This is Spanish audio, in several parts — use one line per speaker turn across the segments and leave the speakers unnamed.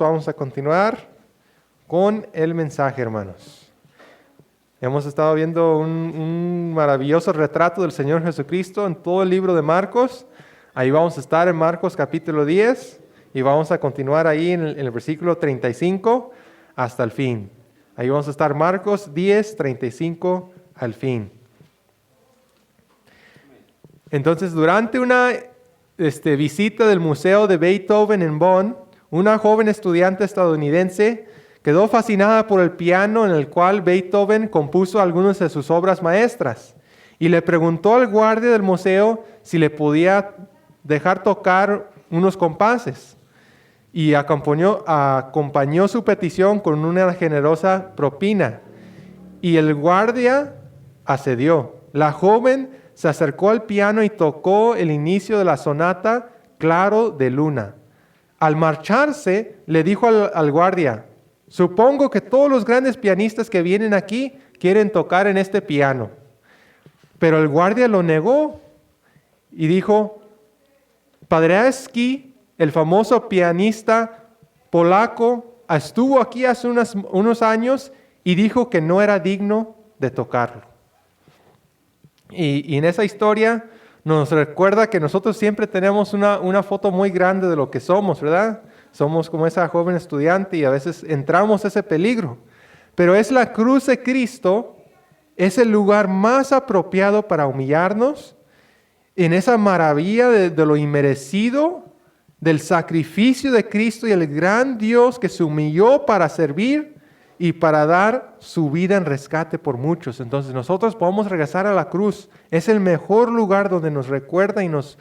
Vamos a continuar con el mensaje, hermanos. Hemos estado viendo un maravilloso retrato del Señor Jesucristo en todo el libro de Marcos. Ahí vamos a estar en Marcos capítulo 10 y vamos a continuar ahí en el versículo 35 hasta el fin. Ahí vamos a estar Marcos 10, 35 al fin. Entonces, durante una visita del Museo de Beethoven en Bonn, una joven estudiante estadounidense quedó fascinada por el piano en el cual Beethoven compuso algunas de sus obras maestras y le preguntó al guardia del museo si le podía dejar tocar unos compases y acompañó su petición con una generosa propina y el guardia accedió. La joven se acercó al piano y tocó el inicio de la sonata Claro de Luna. Al marcharse, le dijo al guardia: supongo que todos los grandes pianistas que vienen aquí quieren tocar en este piano. Pero el guardia lo negó y dijo: Paderewski, el famoso pianista polaco, estuvo aquí hace unos años y dijo que no era digno de tocarlo. Y en esa historia nos recuerda que nosotros siempre tenemos una foto muy grande de lo que somos, ¿verdad? Somos como esa joven estudiante y a veces entramos a ese peligro. Pero es la cruz de Cristo, es el lugar más apropiado para humillarnos en esa maravilla de lo inmerecido, del sacrificio de Cristo y el gran Dios que se humilló para servir y para dar su vida en rescate por muchos. Entonces nosotros podemos regresar a la cruz. Es el mejor lugar donde nos recuerda y nos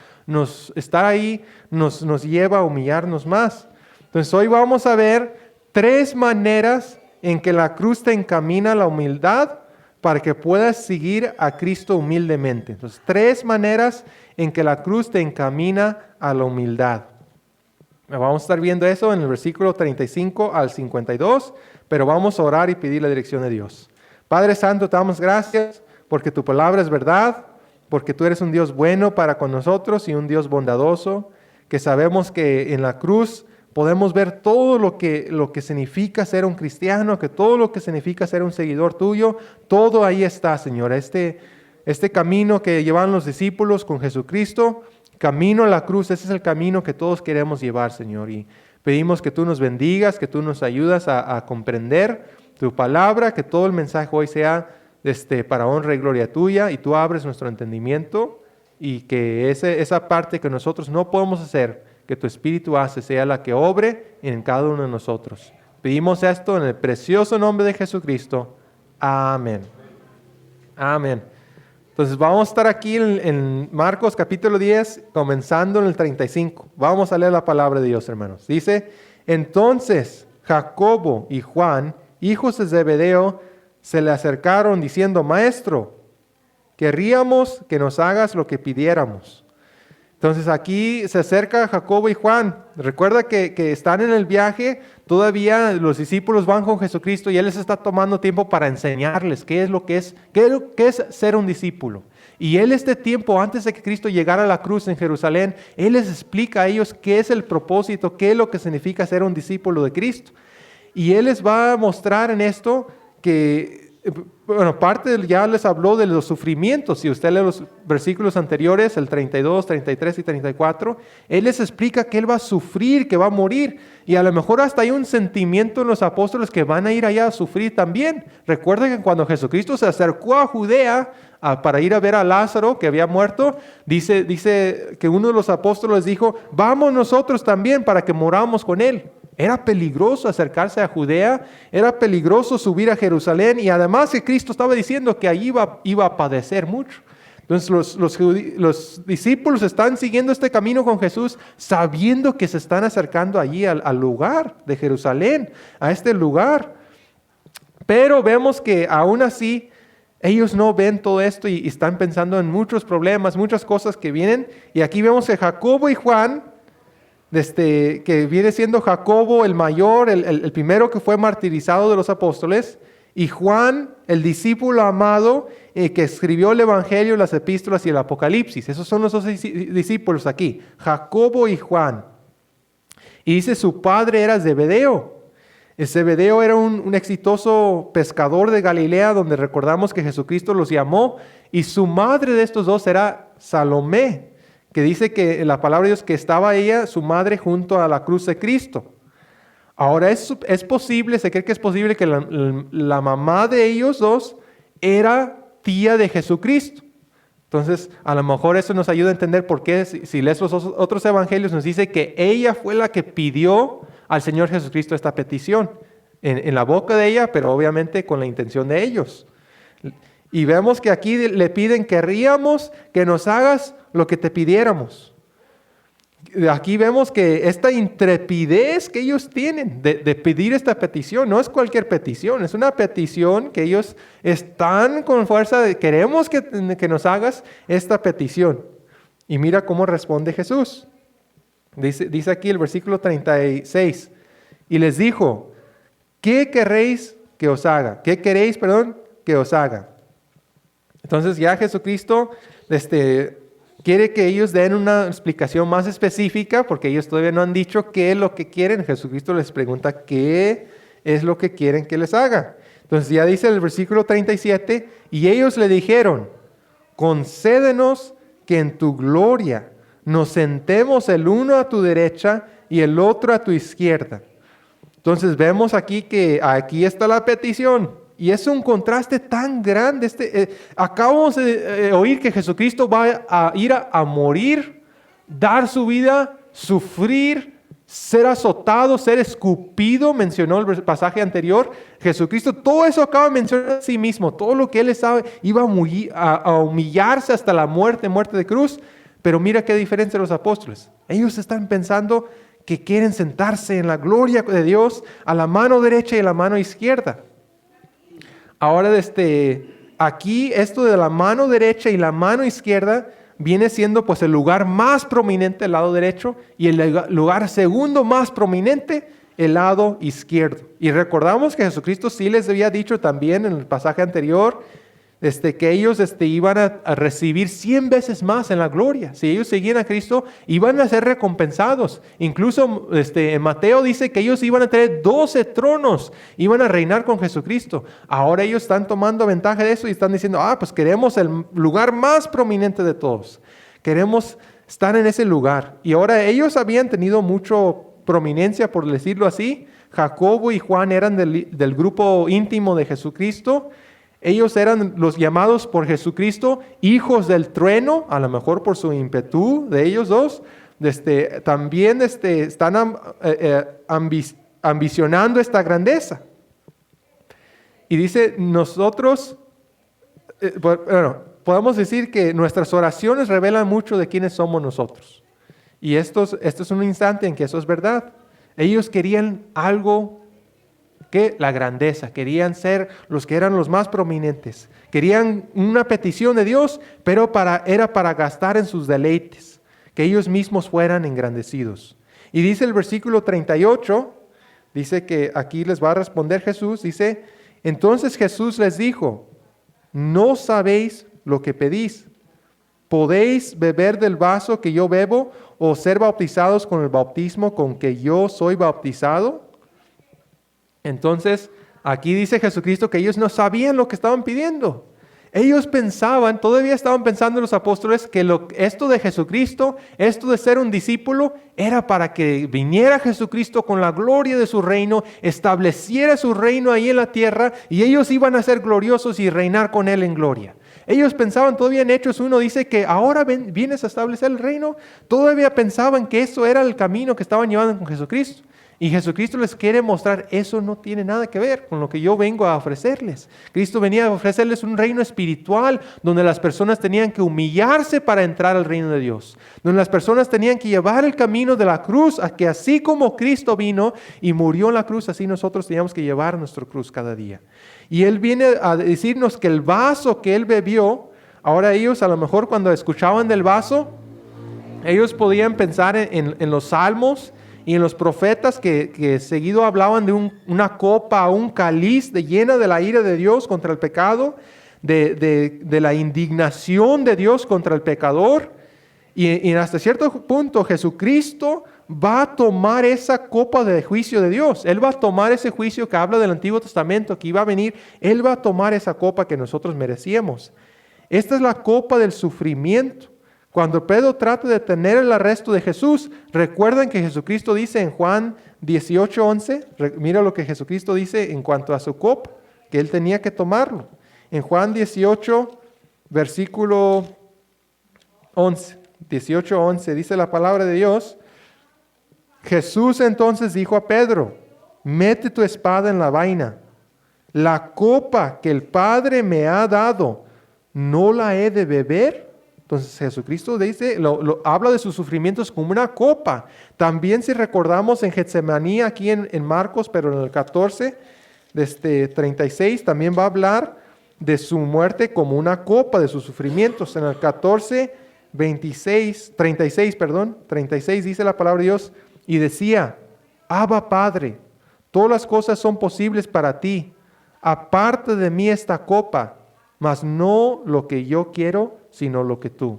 estar ahí nos lleva a humillarnos más. Entonces hoy vamos a ver 3 maneras en que la cruz te encamina a la humildad para que puedas seguir a Cristo humildemente. Entonces 3 maneras en que la cruz te encamina a la humildad. Vamos a estar viendo eso en el versículo 35 al 52, pero vamos a orar y pedir la dirección de Dios. Padre Santo, te damos gracias porque tu palabra es verdad, porque tú eres un Dios bueno para con nosotros y un Dios bondadoso, que sabemos que en la cruz podemos ver todo lo que significa ser un cristiano, que todo lo que significa ser un seguidor tuyo, todo ahí está, Señor. Este camino que llevan los discípulos con Jesucristo, camino a la cruz, ese es el camino que todos queremos llevar, Señor. Y pedimos que tú nos bendigas, que tú nos ayudas a comprender tu palabra, que todo el mensaje hoy sea para honra y gloria tuya, y tú abres nuestro entendimiento, y que esa parte que nosotros no podemos hacer, que tu Espíritu hace, sea la que obre en cada uno de nosotros. Pedimos esto en el precioso nombre de Jesucristo. Amén. Amén. Entonces vamos a estar aquí en Marcos capítulo 10, comenzando en el 35. Vamos a leer la palabra de Dios, hermanos. Dice: entonces Jacobo y Juan, hijos de Zebedeo, se le acercaron diciendo: Maestro, querríamos que nos hagas lo que pidiéramos. Entonces aquí se acerca Jacobo y Juan. Recuerda que están en el viaje, todavía los discípulos van con Jesucristo y Él les está tomando tiempo para enseñarles qué es ser un discípulo. Y Él tiempo, antes de que Cristo llegara a la cruz en Jerusalén, Él les explica a ellos qué es el propósito, qué es lo que significa ser un discípulo de Cristo. Y Él les va a mostrar en esto que... Bueno, ya les habló de los sufrimientos. Si usted lee los versículos anteriores, el 32, 33 y 34, Él les explica que Él va a sufrir, que va a morir. Y a lo mejor hasta hay un sentimiento en los apóstoles que van a ir allá a sufrir también. Recuerden que cuando Jesucristo se acercó a Judea para ir a ver a Lázaro que había muerto, dice que uno de los apóstoles dijo: vamos nosotros también para que moramos con Él. Era peligroso acercarse a Judea, era peligroso subir a Jerusalén, y además que Cristo estaba diciendo que allí iba a padecer mucho. Entonces los discípulos están siguiendo este camino con Jesús, sabiendo que se están acercando allí al lugar de Jerusalén, a este lugar. Pero vemos que aún así ellos no ven todo esto y están pensando en muchos problemas, muchas cosas que vienen. Y aquí vemos que Jacobo y Juan, que viene siendo Jacobo el mayor, el primero que fue martirizado de los apóstoles, y Juan, el discípulo amado, que escribió el Evangelio, las epístolas y el Apocalipsis. Esos son los 2 discípulos aquí, Jacobo y Juan. Y dice, su padre era Zebedeo. Zebedeo era un exitoso pescador de Galilea, donde recordamos que Jesucristo los llamó, y su madre de estos dos era Salomé, que dice que en la palabra de Dios que estaba ella, su madre, junto a la cruz de Cristo. Ahora es posible, se cree que es posible que la mamá de ellos dos era tía de Jesucristo. Entonces, a lo mejor eso nos ayuda a entender por qué, si lees los otros evangelios, nos dice que ella fue la que pidió al Señor Jesucristo esta petición en la boca de ella, pero obviamente con la intención de ellos. Y vemos que aquí le piden, querríamos que nos hagas lo que te pidiéramos. Aquí vemos que esta intrepidez que ellos tienen de pedir esta petición, no es cualquier petición, es una petición que ellos están con fuerza de queremos que nos hagas esta petición. Y mira cómo responde Jesús. Dice aquí el versículo 36, y les dijo, ¿qué queréis que os haga? ¿Qué queréis, que os haga? Entonces ya Jesucristo quiere que ellos den una explicación más específica, porque ellos todavía no han dicho qué es lo que quieren. Jesucristo les pregunta qué es lo que quieren que les haga. Entonces ya dice el versículo 37, y ellos le dijeron, concédenos que en tu gloria nos sentemos el uno a tu derecha y el otro a tu izquierda. Entonces vemos aquí que aquí está la petición. Y es un contraste tan grande. Acabamos de oír que Jesucristo va a ir a morir, dar su vida, sufrir, ser azotado, ser escupido, mencionó el pasaje anterior. Jesucristo, todo eso acaba de mencionar a sí mismo, todo lo que Él estaba, iba a humillarse hasta la muerte de cruz. Pero mira qué diferencia de los apóstoles. Ellos están pensando que quieren sentarse en la gloria de Dios a la mano derecha y a la mano izquierda. Ahora, aquí esto de la mano derecha y la mano izquierda viene siendo pues el lugar más prominente, el lado derecho, y el lugar segundo más prominente, el lado izquierdo. Y recordamos que Jesucristo sí les había dicho también en el pasaje anterior, que ellos iban a recibir 100 veces más en la gloria. Si ellos seguían a Cristo, iban a ser recompensados. Incluso en Mateo dice que ellos iban a tener 12 tronos, iban a reinar con Jesucristo. Ahora ellos están tomando ventaja de eso y están diciendo, pues queremos el lugar más prominente de todos. Queremos estar en ese lugar. Y ahora ellos habían tenido mucha prominencia, por decirlo así. Jacobo y Juan eran del grupo íntimo de Jesucristo. Ellos eran los llamados por Jesucristo hijos del trueno, a lo mejor por su ímpetu de ellos dos. También están ambicionando esta grandeza. Y dice, nosotros, podemos decir que nuestras oraciones revelan mucho de quiénes somos nosotros. Y esto es un instante en que eso es verdad. Ellos querían algo que la grandeza, querían ser los que eran los más prominentes, querían una petición de Dios, pero era para gastar en sus deleites, que ellos mismos fueran engrandecidos. Y dice el versículo 38, dice que aquí les va a responder Jesús, dice, entonces Jesús les dijo, no sabéis lo que pedís, ¿podéis beber del vaso que yo bebo o ser bautizados con el bautismo con que yo soy bautizado? Entonces, aquí dice Jesucristo que ellos no sabían lo que estaban pidiendo. Ellos pensaban, todavía estaban pensando los apóstoles, que esto de Jesucristo, esto de ser un discípulo, era para que viniera Jesucristo con la gloria de su reino, estableciera su reino ahí en la tierra, y ellos iban a ser gloriosos y reinar con Él en gloria. Ellos pensaban, todavía en Hechos 1 dice que ahora vienes a establecer el reino. Todavía pensaban que eso era el camino que estaban llevando con Jesucristo. Y Jesucristo les quiere mostrar, eso no tiene nada que ver con lo que yo vengo a ofrecerles. Cristo venía a ofrecerles un reino espiritual donde las personas tenían que humillarse para entrar al reino de Dios. Donde las personas tenían que llevar el camino de la cruz, a que así como Cristo vino y murió en la cruz, así nosotros teníamos que llevar nuestra cruz cada día. Y Él viene a decirnos que el vaso que Él bebió, ahora ellos a lo mejor cuando escuchaban del vaso, ellos podían pensar en los salmos y en los profetas que seguido hablaban de una copa, un cáliz llena de la ira de Dios contra el pecado, de la indignación de Dios contra el pecador. Y hasta cierto punto Jesucristo va a tomar esa copa de juicio de Dios. Él va a tomar ese juicio que habla del Antiguo Testamento, que iba a venir. Él va a tomar esa copa que nosotros merecíamos. Esta es la copa del sufrimiento. Cuando Pedro trata de detener el arresto de Jesús, recuerden que Jesucristo dice en Juan 18:11, mira lo que Jesucristo dice en cuanto a su copa, que él tenía que tomarlo. En Juan 18, versículo 11, 18:11, dice la palabra de Dios: Jesús entonces dijo a Pedro, mete tu espada en la vaina. La copa que el Padre me ha dado, ¿no la he de beber? Entonces Jesucristo dice, habla de sus sufrimientos como una copa. También si recordamos en Getsemaní, aquí en Marcos, pero en el 14, 36, también va a hablar de su muerte como una copa de sus sufrimientos. En el 14, 36 dice la palabra de Dios, y decía, Abba Padre, todas las cosas son posibles para ti. Aparte de mí esta copa, mas no lo que yo quiero, sino lo que tú.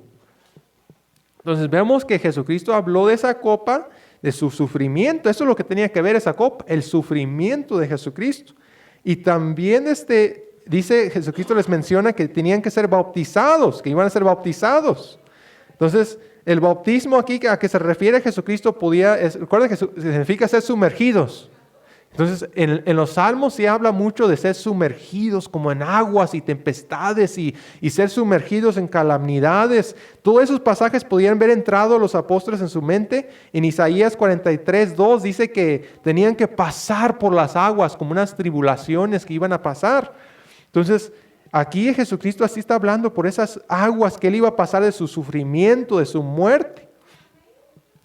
Entonces vemos que Jesucristo habló de esa copa, de su sufrimiento. Eso es lo que tenía que ver esa copa, el sufrimiento de Jesucristo. Y también dice, Jesucristo les menciona que tenían que ser bautizados, que iban a ser bautizados. Entonces, el bautismo aquí a que se refiere Jesucristo recuerda que significa ser sumergidos. Entonces, en los Salmos se habla mucho de ser sumergidos como en aguas y tempestades y ser sumergidos en calamidades. Todos esos pasajes podían haber entrado a los apóstoles en su mente. En Isaías 43:2 dice que tenían que pasar por las aguas como unas tribulaciones que iban a pasar. Entonces, aquí Jesucristo así está hablando por esas aguas que Él iba a pasar de su sufrimiento, de su muerte.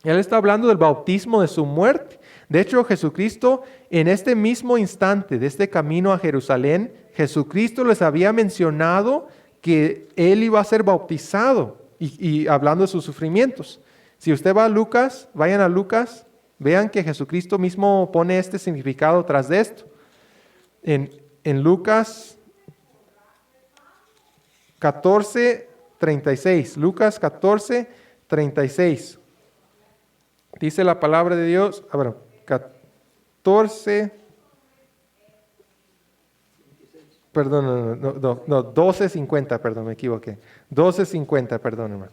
Él está hablando del bautismo de su muerte. De hecho, Jesucristo, en este mismo instante de este camino a Jerusalén, Jesucristo les había mencionado que Él iba a ser bautizado y hablando de sus sufrimientos. Si usted va a Lucas, vayan a Lucas, vean que Jesucristo mismo pone este significado tras de esto. En Lucas 14:36, Lucas 14:36. Dice la palabra de Dios, 12:50, perdón, me equivoqué. 12:50, perdón, hermano.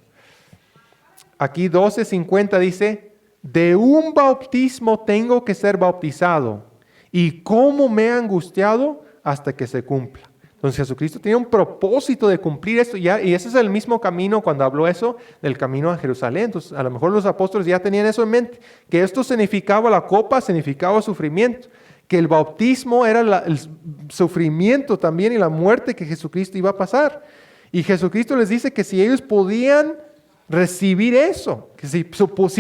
Aquí 12:50 dice, de un bautismo tengo que ser bautizado, y cómo me he angustiado hasta que se cumpla. Entonces Jesucristo tenía un propósito de cumplir esto, y ese es el mismo camino cuando habló eso del camino a Jerusalén. Entonces a lo mejor los apóstoles ya tenían eso en mente, que esto significaba la copa, significaba sufrimiento, que el bautismo era el sufrimiento también y la muerte que Jesucristo iba a pasar. Y Jesucristo les dice que si ellos podían recibir eso, que si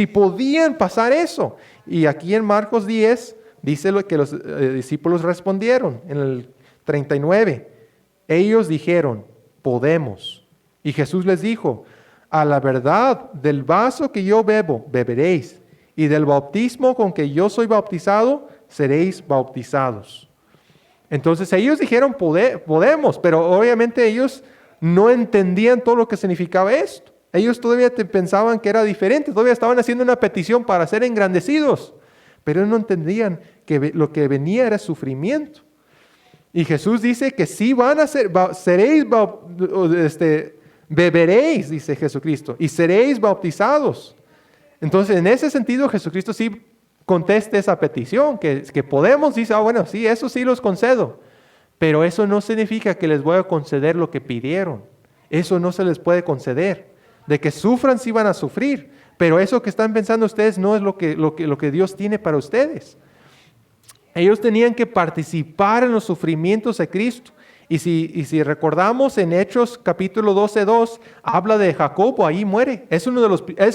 podían pasar eso. Y aquí en Marcos 10 dice lo que los discípulos respondieron en el 39. Ellos dijeron, podemos. Y Jesús les dijo, a la verdad, del vaso que yo bebo, beberéis, y del bautismo con que yo soy bautizado, seréis bautizados. Entonces ellos dijeron, podemos, pero obviamente ellos no entendían todo lo que significaba esto. Ellos todavía pensaban que era diferente, todavía estaban haciendo una petición para ser engrandecidos, pero no entendían que lo que venía era sufrimiento. Y Jesús dice que sí van a ser, beberéis, dice Jesucristo, y seréis bautizados. Entonces, en ese sentido, Jesucristo sí contesta esa petición, que podemos, dice, bueno, sí, eso sí los concedo. Pero eso no significa que les voy a conceder lo que pidieron. Eso no se les puede conceder. De que sufran, sí van a sufrir. Pero eso que están pensando ustedes no es lo que Dios tiene para ustedes. Ellos tenían que participar en los sufrimientos de Cristo. Y si recordamos en Hechos capítulo 12:2, habla de Jacobo, ahí muere. Es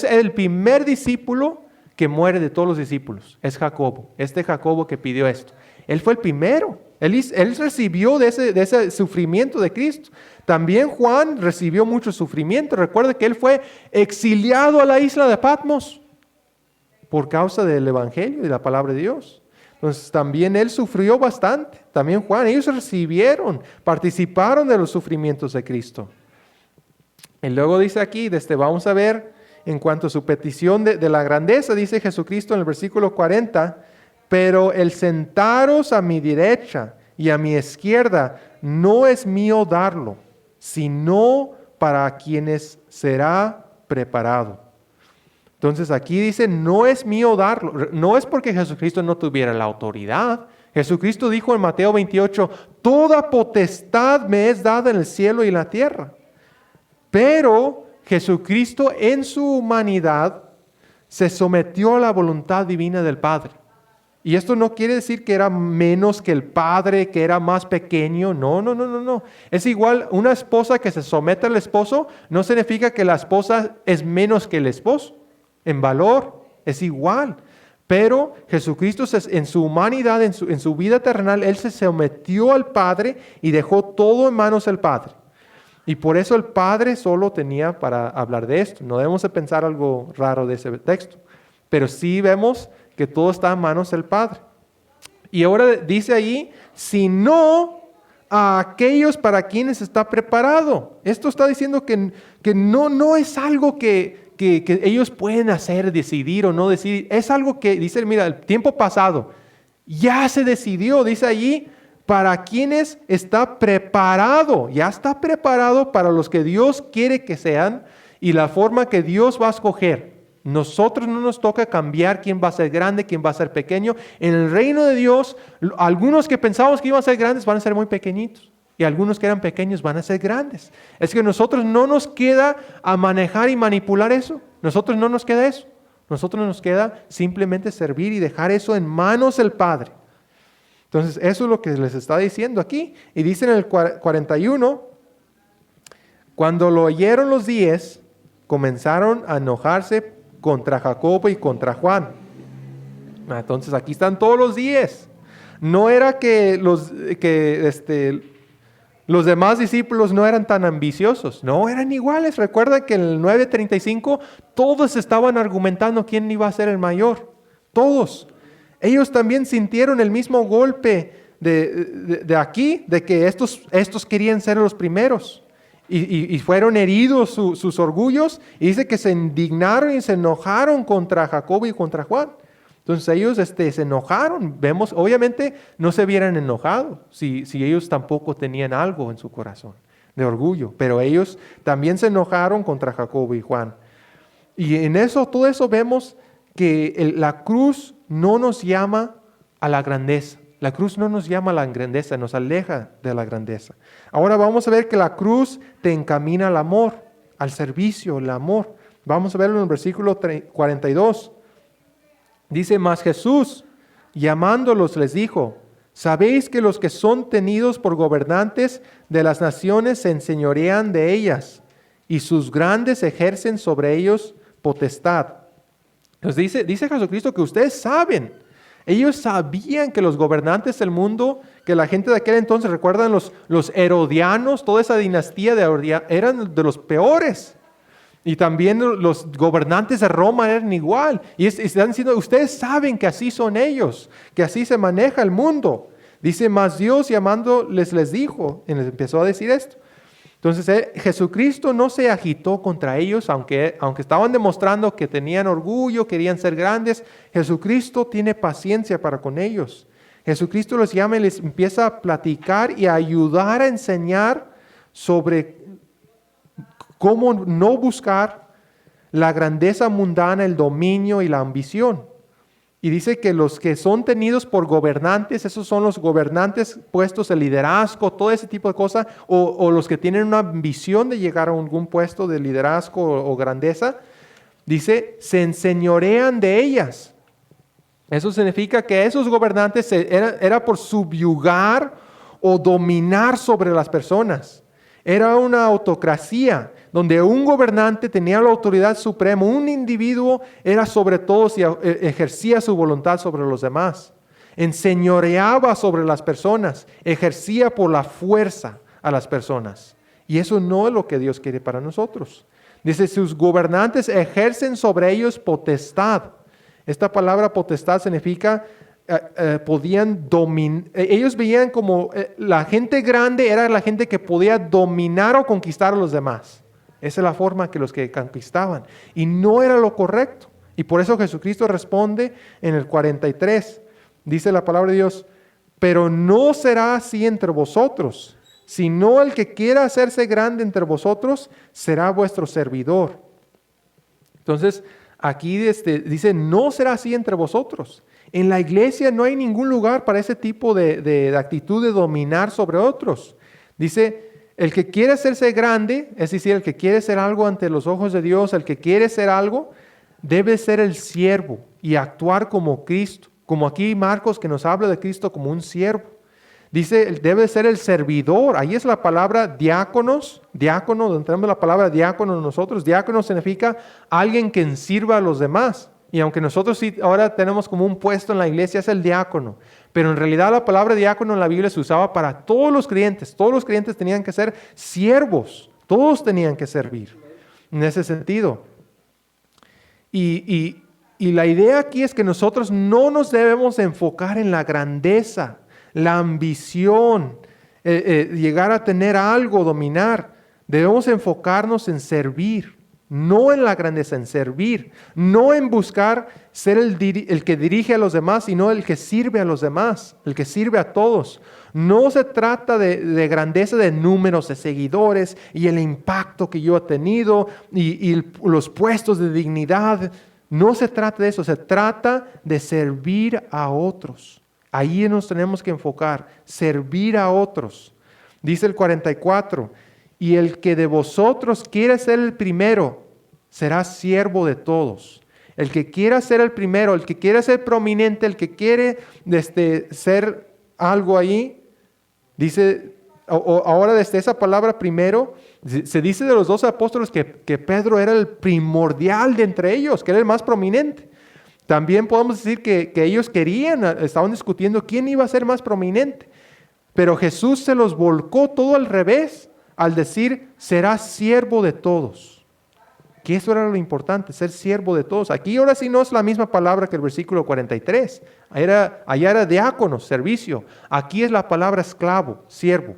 el primer discípulo que muere de todos los discípulos. Es Jacobo, este Jacobo que pidió esto. Él fue el primero. Él recibió de ese sufrimiento de Cristo. También Juan recibió mucho sufrimiento. Recuerda que él fue exiliado a la isla de Patmos por causa del Evangelio y la palabra de Dios. Entonces también él sufrió bastante, también Juan, ellos participaron de los sufrimientos de Cristo. Y luego dice aquí, vamos a ver en cuanto a su petición de la grandeza. Dice Jesucristo en el versículo 40, pero el sentaros a mi derecha y a mi izquierda no es mío darlo, sino para quienes será preparado. Entonces aquí dice, no es mío darlo. No es porque Jesucristo no tuviera la autoridad. Jesucristo dijo en Mateo 28, toda potestad me es dada en el cielo y en la tierra. Pero Jesucristo en su humanidad se sometió a la voluntad divina del Padre. Y esto no quiere decir que era menos que el Padre, que era más pequeño. No. Es igual, una esposa que se somete al esposo no significa que la esposa es menos que el esposo. En valor es igual. Pero Jesucristo en su humanidad, en su vida terrenal, Él se sometió al Padre y dejó todo en manos del Padre. Y por eso el Padre solo tenía para hablar de esto. No debemos de pensar algo raro de ese texto. Pero sí vemos que todo está en manos del Padre. Y ahora dice ahí, sino a aquellos para quienes está preparado. Esto está diciendo que no es algo que ellos pueden hacer, decidir o no decidir. Es algo que dice, mira, el tiempo pasado ya se decidió, dice allí, para quienes está preparado. Ya está preparado para los que Dios quiere que sean y la forma que Dios va a escoger. Nosotros no nos toca cambiar quién va a ser grande, quién va a ser pequeño. En el reino de Dios, algunos que pensábamos que iban a ser grandes van a ser muy pequeñitos. Y algunos que eran pequeños van a ser grandes. Es que nosotros no nos queda a manejar y manipular eso. Nosotros no nos queda eso. Nosotros nos queda simplemente servir y dejar eso en manos del Padre. Entonces, eso es lo que les está diciendo aquí. Y dice en el 41, cuando lo oyeron los 10, comenzaron a enojarse contra Jacobo y contra Juan. Entonces, aquí están todos los 10. No era que los demás discípulos no eran tan ambiciosos, no, eran iguales. Recuerda que en el 9:35 todos estaban argumentando quién iba a ser el mayor, todos. Ellos también sintieron el mismo golpe de aquí, de que estos querían ser los primeros y fueron heridos sus orgullos, y dice que se indignaron y se enojaron contra Jacobo y contra Juan. Entonces ellos se enojaron. Vemos, obviamente no se hubieran enojado si ellos tampoco tenían algo en su corazón de orgullo, pero ellos también se enojaron contra Jacobo y Juan. Y en todo eso vemos que la cruz no nos llama a la grandeza. La cruz no nos llama a la grandeza, nos aleja de la grandeza. Ahora vamos a ver que la cruz te encamina al amor, al servicio, al amor. Vamos a verlo en el versículo 42. Dice, mas Jesús, llamándolos, les dijo, ¿sabéis que los que son tenidos por gobernantes de las naciones se enseñorean de ellas, y sus grandes ejercen sobre ellos potestad? Entonces dice Jesucristo que ustedes saben. Ellos sabían que los gobernantes del mundo, que la gente de aquel entonces, recuerdan los herodianos, toda esa dinastía de Herodia, eran de los peores. Y también los gobernantes de Roma eran igual. Y están diciendo, ustedes saben que así son ellos, que así se maneja el mundo. Dice, mas Dios llamándoles les dijo, y les empezó a decir esto. Entonces Jesucristo no se agitó contra ellos, aunque estaban demostrando que tenían orgullo, querían ser grandes. Jesucristo tiene paciencia para con ellos. Jesucristo los llama y les empieza a platicar y a ayudar a enseñar sobre cómo no buscar la grandeza mundana, el dominio y la ambición. Y dice que los que son tenidos por gobernantes, esos son los gobernantes puestos en liderazgo, todo ese tipo de cosas, o los que tienen una ambición de llegar a algún puesto de liderazgo o grandeza, dice, se enseñorean de ellas. Eso significa que esos gobernantes era por subyugar o dominar sobre las personas. Era una autocracia donde un gobernante tenía la autoridad suprema, un individuo era sobre todos y ejercía su voluntad sobre los demás. Enseñoreaba sobre las personas, ejercía por la fuerza a las personas. Y eso no es lo que Dios quiere para nosotros. Dice, sus gobernantes ejercen sobre ellos potestad. Esta palabra potestad significa podían dominar. Ellos veían como la gente grande era la gente que podía dominar o conquistar a los demás. Esa es la forma que los que conquistaban. Y no era lo correcto. Y por eso Jesucristo responde en el 43. Dice la palabra de Dios, pero no será así entre vosotros, sino el que quiera hacerse grande entre vosotros será vuestro servidor. Entonces, aquí dice, no será así entre vosotros. En la iglesia no hay ningún lugar para ese tipo de actitud de dominar sobre otros. Dice, el que quiere hacerse grande, es decir, el que quiere ser algo ante los ojos de Dios, el que quiere ser algo, debe ser el siervo y actuar como Cristo. Como aquí Marcos que nos habla de Cristo como un siervo. Dice, debe ser el servidor. Ahí es la palabra diáconos. Diácono, donde tenemos la palabra diácono nosotros. Diácono significa alguien que sirva a los demás. Y aunque nosotros sí ahora tenemos como un puesto en la iglesia, es el diácono. Pero en realidad la palabra diácono en la Biblia se usaba para todos los creyentes. Todos los creyentes tenían que ser siervos. Todos tenían que servir. En ese sentido. Y la idea aquí es que nosotros no nos debemos enfocar en la grandeza, la ambición, llegar a tener algo, dominar. Debemos enfocarnos en servir, no en la grandeza, en servir, no en buscar ser el que dirige a los demás, sino el que sirve a los demás, el que sirve a todos. No se trata de grandeza de números de seguidores y el impacto que yo he tenido y los puestos de dignidad. No se trata de eso, se trata de servir a otros. Ahí nos tenemos que enfocar, servir a otros. Dice el 44, y el que de vosotros quiere ser el primero, será siervo de todos. El que quiera ser el primero, el que quiere ser prominente, el que quiere ser algo ahí, dice, ahora desde esa palabra primero, se dice de los 12 apóstoles que Pedro era el primordial de entre ellos, que era el más prominente. También podemos decir que ellos estaban discutiendo quién iba a ser más prominente. Pero Jesús se los volcó todo al revés al decir, será siervo de todos. Que eso era lo importante, ser siervo de todos. Aquí ahora sí no es la misma palabra que el versículo 43. Allá era diácono, servicio. Aquí es la palabra esclavo, siervo.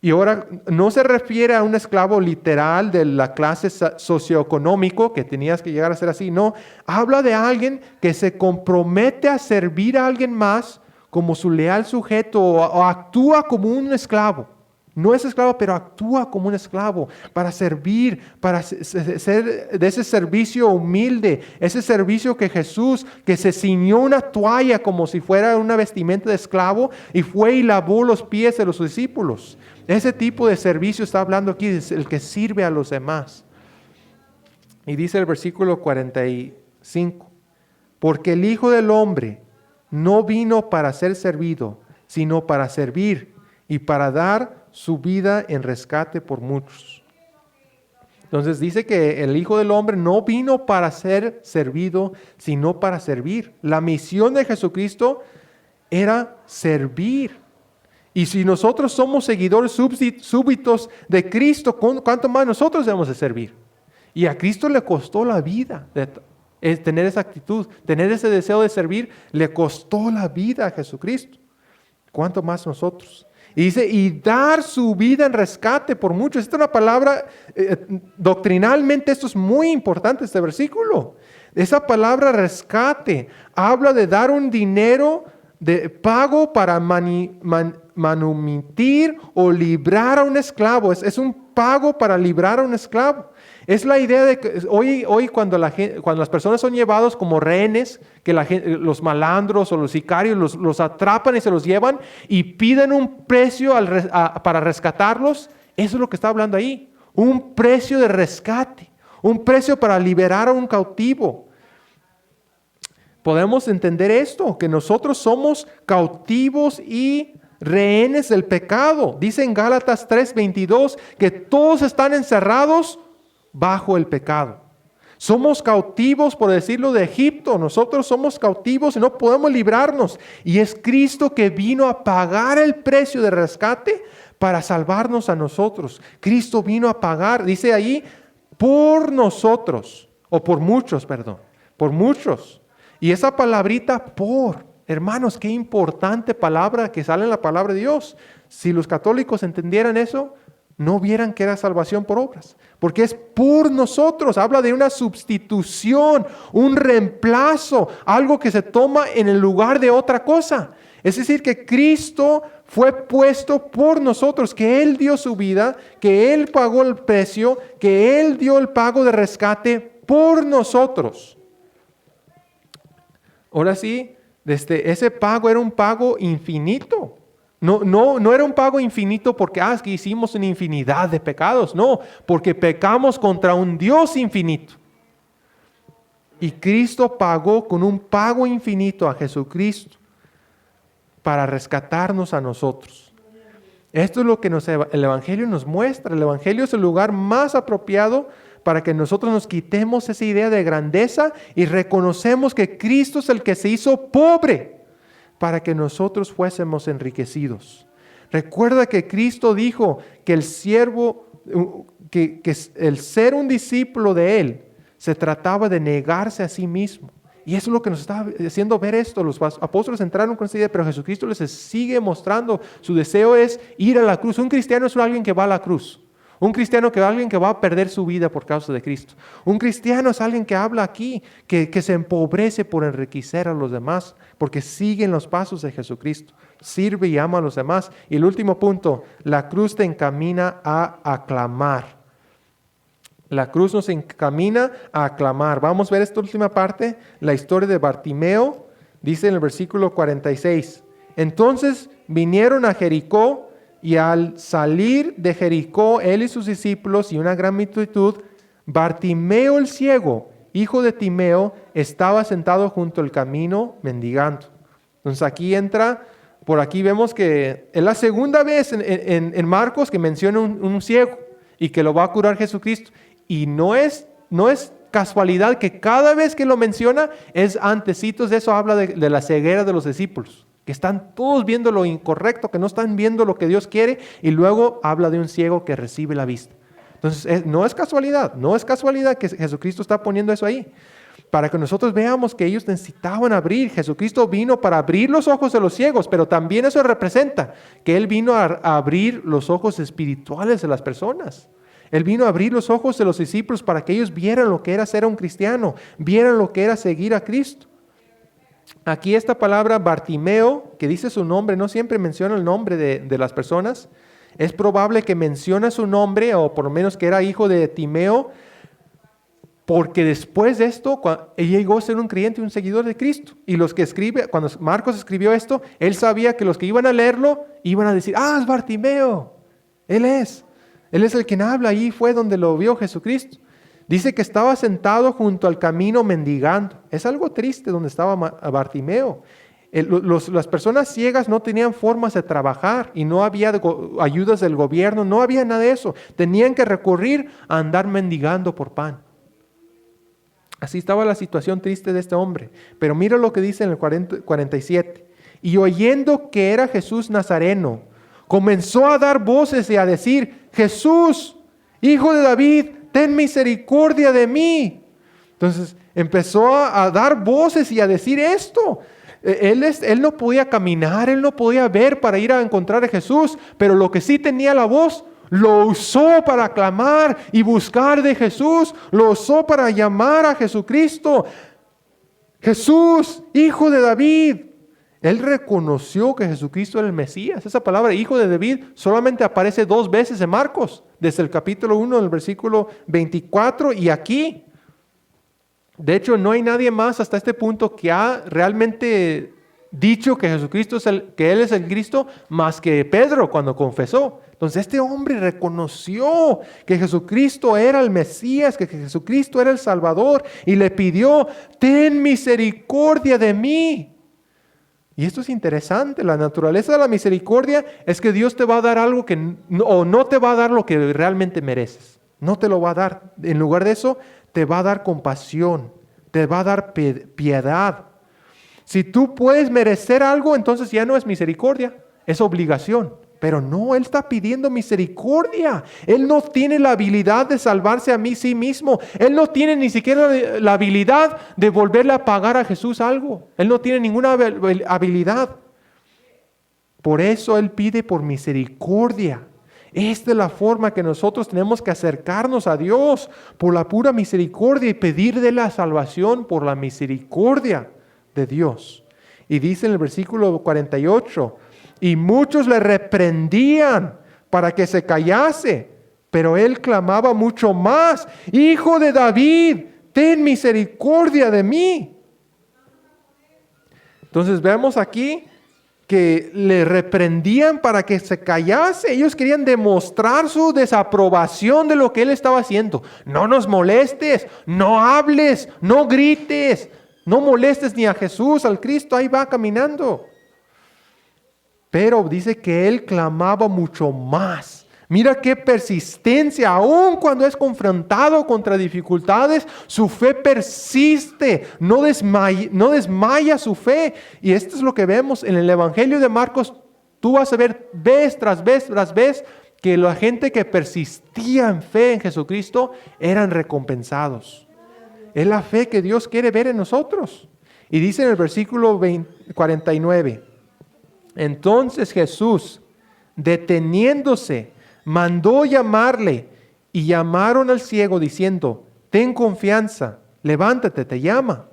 Y ahora no se refiere a un esclavo literal de la clase socioeconómico que tenías que llegar a ser así. No, habla de alguien que se compromete a servir a alguien más como su leal sujeto o actúa como un esclavo. No es esclavo, pero actúa como un esclavo para servir, para ser de ese servicio humilde, ese servicio que Jesús, que se ciñó una toalla como si fuera una vestimenta de esclavo y fue y lavó los pies de los discípulos. Ese tipo de servicio está hablando aquí, es el que sirve a los demás. Y dice el versículo 45, porque el Hijo del Hombre no vino para ser servido, sino para servir y para dar su vida en rescate por muchos. Entonces dice que el Hijo del Hombre no vino para ser servido, sino para servir. La misión de Jesucristo era servir. Y si nosotros somos seguidores súbitos de Cristo, ¿cuánto más nosotros debemos de servir? Y a Cristo le costó la vida tener esa actitud, tener ese deseo de servir, le costó la vida a Jesucristo. ¿Cuánto más nosotros? Y dice, y dar su vida en rescate por muchos. Esta es una palabra, doctrinalmente esto es muy importante, este versículo. Esa palabra rescate habla de dar un dinero de pago para manumitir o librar a un esclavo. Es un pago para librar a un esclavo. Es la idea de que hoy cuando las personas son llevados como rehenes, que los malandros o los sicarios los atrapan y se los llevan y piden un precio para rescatarlos, eso es lo que está hablando ahí. Un precio de rescate, un precio para liberar a un cautivo. Podemos entender esto, que nosotros somos cautivos y rehenes del pecado. Dice en Gálatas 3:22 que todos están encerrados bajo el pecado. Somos cautivos, por decirlo, de Egipto. Nosotros somos cautivos y no podemos librarnos. Y es Cristo que vino a pagar el precio de rescate para salvarnos a nosotros. Cristo vino a pagar, dice ahí, por nosotros, o por muchos, perdón, por muchos. Y esa palabrita por, hermanos, qué importante palabra que sale en la palabra de Dios. Si los católicos entendieran eso, no vieran que era salvación por obras, porque es por nosotros. Habla de una sustitución, un reemplazo, algo que se toma en el lugar de otra cosa. Es decir, que Cristo fue puesto por nosotros, que Él dio su vida, que Él pagó el precio, que Él dio el pago de rescate por nosotros. Ahora sí, ese pago era un pago infinito. No era un pago infinito porque es que hicimos una infinidad de pecados. No, porque pecamos contra un Dios infinito. Y Cristo pagó con un pago infinito a Jesucristo para rescatarnos a nosotros. Esto es lo que el Evangelio nos muestra. El Evangelio es el lugar más apropiado para que nosotros nos quitemos esa idea de grandeza y reconocemos que Cristo es el que se hizo pobre para que nosotros fuésemos enriquecidos. Recuerda que Cristo dijo que el siervo, que el ser un discípulo de Él, se trataba de negarse a sí mismo. Y eso es lo que nos está haciendo ver esto. Los apóstoles entraron con esa idea, pero Jesucristo les sigue mostrando. Su deseo es ir a la cruz. Un cristiano es alguien que va a la cruz. Un cristiano es alguien que va a perder su vida por causa de Cristo. Un cristiano es alguien que habla aquí, que se empobrece por enriquecer a los demás, porque sigue en los pasos de Jesucristo. Sirve y ama a los demás. Y el último punto, la cruz te encamina a aclamar. La cruz nos encamina a aclamar. Vamos a ver esta última parte, la historia de Bartimeo. Dice en el versículo 46. Entonces vinieron a Jericó, y al salir de Jericó, él y sus discípulos y una gran multitud, Bartimeo el ciego, hijo de Timeo, estaba sentado junto al camino mendigando. Entonces aquí por aquí vemos que es la segunda vez en Marcos que menciona un ciego y que lo va a curar Jesucristo. Y no es casualidad que cada vez que lo menciona es antecitos de eso, habla de la ceguera de los discípulos, que están todos viendo lo incorrecto, que no están viendo lo que Dios quiere, y luego habla de un ciego que recibe la vista. Entonces no es casualidad que Jesucristo está poniendo eso ahí, para que nosotros veamos que ellos necesitaban abrir. Jesucristo vino para abrir los ojos de los ciegos, pero también eso representa que Él vino a abrir los ojos espirituales de las personas. Él vino a abrir los ojos de los discípulos para que ellos vieran lo que era ser un cristiano, vieran lo que era seguir a Cristo. Aquí esta palabra Bartimeo, que dice su nombre, no siempre menciona el nombre de las personas. Es probable que menciona su nombre, o por lo menos que era hijo de Timeo, porque después de esto, él llegó a ser un creyente y un seguidor de Cristo. Y cuando Marcos escribió esto, él sabía que los que iban a leerlo, iban a decir, es Bartimeo, Él es el quien habla. Ahí fue donde lo vio Jesucristo. Dice que estaba sentado junto al camino mendigando. Es algo triste donde estaba Bartimeo. Las personas ciegas no tenían formas de trabajar y no había ayudas del gobierno, no había nada de eso. Tenían que recurrir a andar mendigando por pan. Así estaba la situación triste de este hombre. Pero mira lo que dice en el 47. Y oyendo que era Jesús Nazareno, comenzó a dar voces y a decir, Jesús, hijo de David, ten misericordia de mí. Entonces empezó a dar voces y a decir esto. Él no podía caminar, él no podía ver para ir a encontrar a Jesús, pero lo que sí tenía la voz, lo usó para clamar y buscar de Jesús, lo usó para llamar a Jesucristo. Jesús, hijo de David. Él reconoció que Jesucristo era el Mesías. Esa palabra hijo de David solamente aparece 2 veces en Marcos, desde el capítulo 1, el versículo 24 y aquí. De hecho, no hay nadie más hasta este punto que ha realmente dicho que Jesucristo que Él es el Cristo, más que Pedro cuando confesó. Entonces este hombre reconoció que Jesucristo era el Mesías, que Jesucristo era el Salvador, y le pidió, ten misericordia de mí. Y esto es interesante. La naturaleza de la misericordia es que Dios te va a dar algo o no te va a dar lo que realmente mereces. No te lo va a dar. En lugar de eso, te va a dar compasión, te va a dar piedad. Si tú puedes merecer algo, entonces ya no es misericordia, es obligación. Pero no, Él está pidiendo misericordia. Él no tiene la habilidad de salvarse a sí mismo. Él no tiene ni siquiera la habilidad de volverle a pagar a Jesús algo. Él no tiene ninguna habilidad. Por eso Él pide por misericordia. Esta es la forma que nosotros tenemos que acercarnos a Dios, por la pura misericordia, y pedirle la salvación por la misericordia de Dios. Y dice en el versículo 48, y muchos le reprendían para que se callase, pero él clamaba mucho más: Hijo de David, ten misericordia de mí. Entonces vemos aquí que le reprendían para que se callase. Ellos querían demostrar su desaprobación de lo que él estaba haciendo. No nos molestes, no hables, no grites, no molestes ni a Jesús, al Cristo, ahí va caminando. Pero dice que él clamaba mucho más. Mira qué persistencia, aun cuando es confrontado contra dificultades, su fe persiste, no desmaya su fe. Y esto es lo que vemos en el Evangelio de Marcos. Tú vas a ver vez tras vez tras vez que la gente que persistía en fe en Jesucristo eran recompensados. Es la fe que Dios quiere ver en nosotros. Y dice en el versículo 49, entonces Jesús, deteniéndose, mandó llamarle, y llamaron al ciego diciendo: ten confianza, levántate, te llama.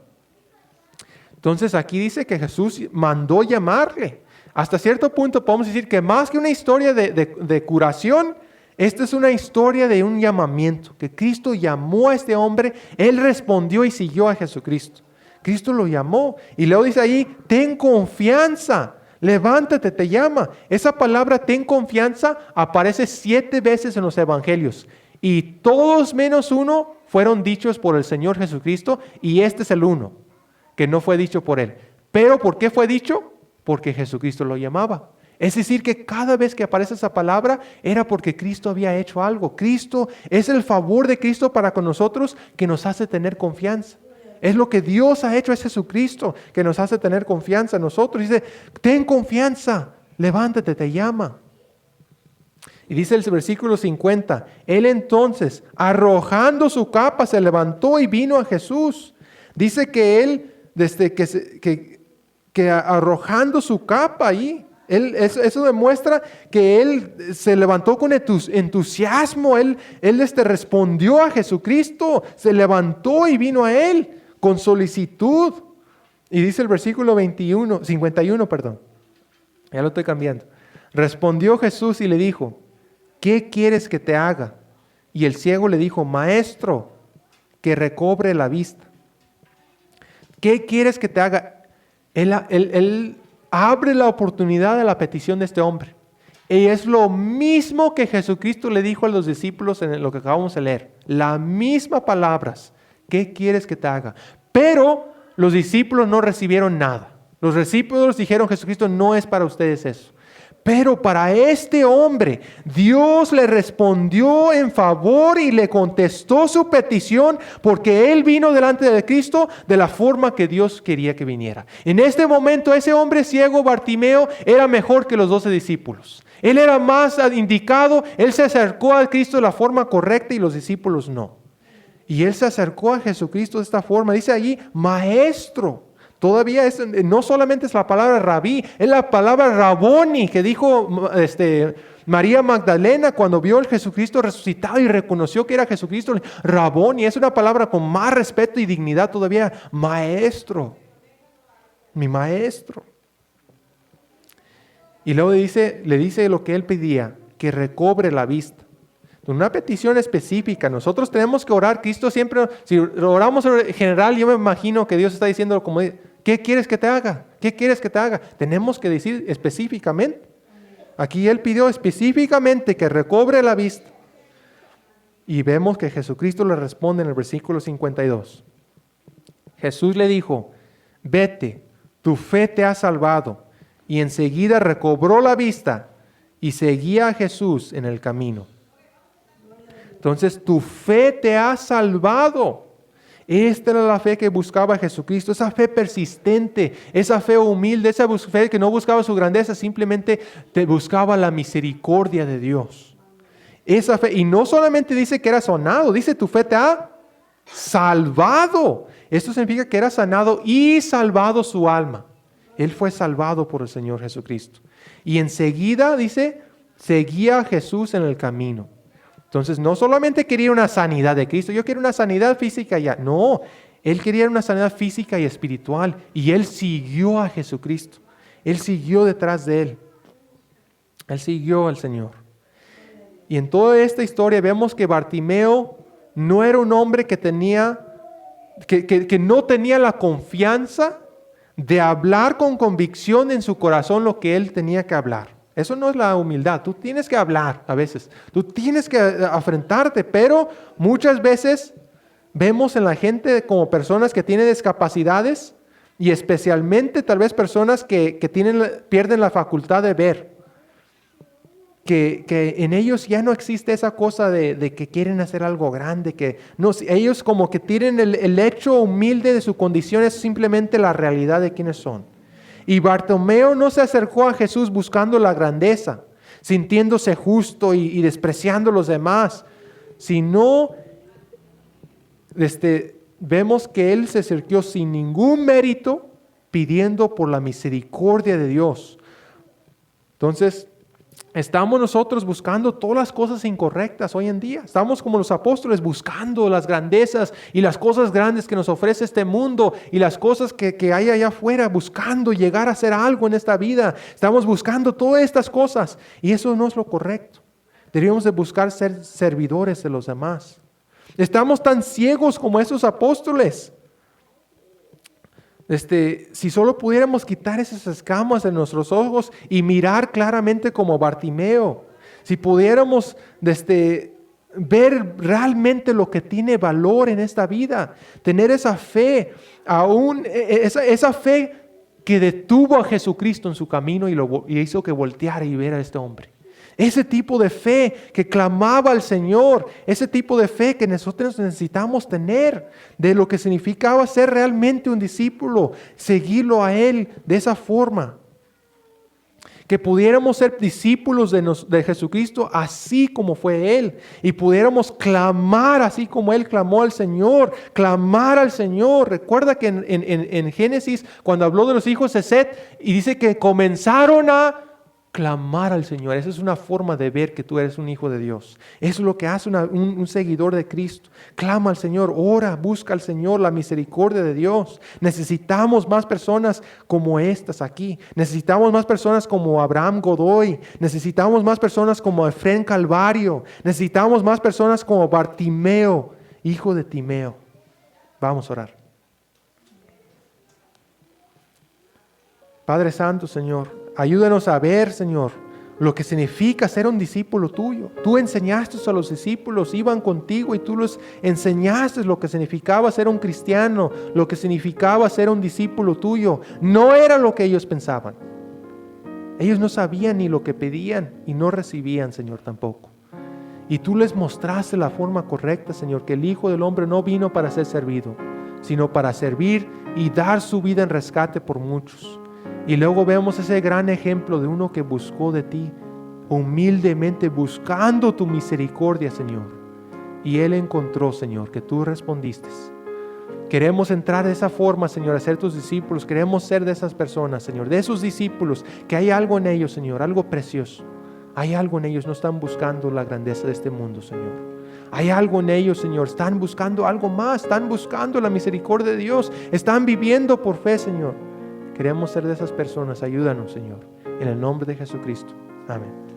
Entonces aquí dice que Jesús mandó llamarle. Hasta cierto punto podemos decir que más que una historia de curación, esta es una historia de un llamamiento, que Cristo llamó a este hombre, él respondió y siguió a Jesucristo. Cristo lo llamó y luego dice ahí: ten confianza, levántate, te llama. Esa palabra ten confianza aparece 7 veces en los evangelios, y todos menos uno fueron dichos por el Señor Jesucristo, y este es el uno que no fue dicho por él. ¿Pero por qué fue dicho? Porque Jesucristo lo llamaba. Es decir, que cada vez que aparece esa palabra era porque Cristo había hecho algo. Cristo, es el favor de Cristo para con nosotros que nos hace tener confianza. Es lo que Dios ha hecho, es Jesucristo que nos hace tener confianza en nosotros. Dice: ten confianza, levántate, te llama. Y dice el versículo 50, él entonces, arrojando su capa, se levantó y vino a Jesús. Dice que él, desde que arrojando su capa ahí, eso demuestra que él se levantó con entusiasmo. Él respondió a Jesucristo, se levantó y vino a él con solicitud. Y dice el versículo 51, ya lo estoy cambiando. Respondió Jesús y le dijo: ¿qué quieres que te haga? Y el ciego le dijo: Maestro, que recobre la vista. ¿Qué quieres que te haga? Él abre la oportunidad de la petición de este hombre. Y es lo mismo que Jesucristo le dijo a los discípulos en lo que acabamos de leer. Las mismas palabras. ¿Qué quieres que te haga? Pero los discípulos no recibieron nada. Los discípulos dijeron: Jesucristo, no es para ustedes eso. Pero para este hombre, Dios le respondió en favor y le contestó su petición, porque él vino delante de Cristo de la forma que Dios quería que viniera. En este momento, ese hombre ciego, Bartimeo, era mejor que los 12 discípulos. Él era más indicado, él se acercó a Cristo de la forma correcta y los discípulos no. Y él se acercó a Jesucristo de esta forma. Dice allí: Maestro. Todavía no solamente es la palabra rabí, es la palabra raboni que dijo María Magdalena cuando vio al Jesucristo resucitado y reconoció que era Jesucristo. Raboni es una palabra con más respeto y dignidad todavía. Maestro, mi maestro. Y luego le dice lo que él pedía: que recobre la vista. Una petición específica. Nosotros tenemos que orar. Cristo siempre, si oramos en general, yo me imagino que Dios está diciendo como: ¿qué quieres que te haga? ¿Qué quieres que te haga? Tenemos que decir específicamente. Aquí él pidió específicamente que recobre la vista. Y vemos que Jesucristo le responde en el versículo 52. Jesús le dijo: vete, tu fe te ha salvado. Y enseguida recobró la vista y seguía a Jesús en el camino. Entonces, tu fe te ha salvado. Esta era la fe que buscaba Jesucristo, esa fe persistente, esa fe humilde, esa fe que no buscaba su grandeza, simplemente te buscaba la misericordia de Dios. Esa fe, y no solamente dice que era sanado, dice: tu fe te ha salvado. Esto significa que era sanado y salvado su alma. Él fue salvado por el Señor Jesucristo. Y enseguida dice: seguía a Jesús en el camino. Entonces, no solamente quería una sanidad de Cristo, yo quiero una sanidad física ya. No, él quería una sanidad física y espiritual. Y él siguió a Jesucristo. Él siguió detrás de él. Él siguió al Señor. Y en toda esta historia vemos que Bartimeo no era un hombre que no tenía la confianza de hablar con convicción en su corazón lo que él tenía que hablar. Eso no es la humildad. Tú tienes que hablar a veces. Tú tienes que afrontarte, pero muchas veces vemos en la gente como personas que tienen discapacidades y especialmente tal vez personas que pierden la facultad de ver. Que en ellos ya no existe esa cosa de que quieren hacer algo grande, que no, ellos como que tienen el hecho humilde de su condición es simplemente la realidad de quienes son. Y Bartimeo no se acercó a Jesús buscando la grandeza, sintiéndose justo y despreciando a los demás, sino vemos que él se acercó sin ningún mérito, pidiendo por la misericordia de Dios. Entonces, estamos nosotros buscando todas las cosas incorrectas hoy en día. Estamos como los apóstoles buscando las grandezas y las cosas grandes que nos ofrece este mundo y las cosas que hay allá afuera, buscando llegar a hacer algo en esta vida. Estamos buscando todas estas cosas y eso no es lo correcto. Deberíamos de buscar ser servidores de los demás. Estamos tan ciegos como esos apóstoles. Si solo pudiéramos quitar esas escamas de nuestros ojos y mirar claramente como Bartimeo, si pudiéramos ver realmente lo que tiene valor en esta vida, tener esa fe, esa fe que detuvo a Jesucristo en su camino y hizo que volteara y viera a este hombre. Ese tipo de fe que clamaba al Señor, ese tipo de fe que nosotros necesitamos tener, de lo que significaba ser realmente un discípulo, seguirlo a Él de esa forma. Que pudiéramos ser discípulos de Jesucristo así como fue Él, y pudiéramos clamar así como Él clamó al Señor, clamar al Señor. Recuerda que en Génesis, cuando habló de los hijos de Set, y dice que comenzaron a clamar al Señor. Esa es una forma de ver que tú eres un hijo de Dios. Eso es lo que hace un seguidor de Cristo. Clama al Señor, ora, busca al Señor, la misericordia de Dios. Necesitamos más personas como estas aquí. Necesitamos más personas como Abraham Godoy. Necesitamos más personas como Efrén Calvario. Necesitamos más personas como Bartimeo, hijo de Timeo. Vamos a orar. Padre Santo, Señor, ayúdanos a ver, Señor, lo que significa ser un discípulo tuyo. Tú enseñaste a los discípulos, iban contigo y tú les enseñaste lo que significaba ser un cristiano, lo que significaba ser un discípulo tuyo. No era lo que ellos pensaban. Ellos no sabían ni lo que pedían y no recibían, Señor, tampoco. Y tú les mostraste la forma correcta, Señor, que el Hijo del Hombre no vino para ser servido, sino para servir y dar su vida en rescate por muchos. Y luego vemos ese gran ejemplo de uno que buscó de ti, humildemente buscando tu misericordia, Señor. Y Él encontró, Señor, que tú respondiste. Queremos entrar de esa forma, Señor, a ser tus discípulos. Queremos ser de esas personas, Señor, de esos discípulos, que hay algo en ellos, Señor, algo precioso. Hay algo en ellos, no están buscando la grandeza de este mundo, Señor. Hay algo en ellos, Señor, están buscando algo más, están buscando la misericordia de Dios, están viviendo por fe, Señor. Queremos ser de esas personas. Ayúdanos, Señor. En el nombre de Jesucristo. Amén.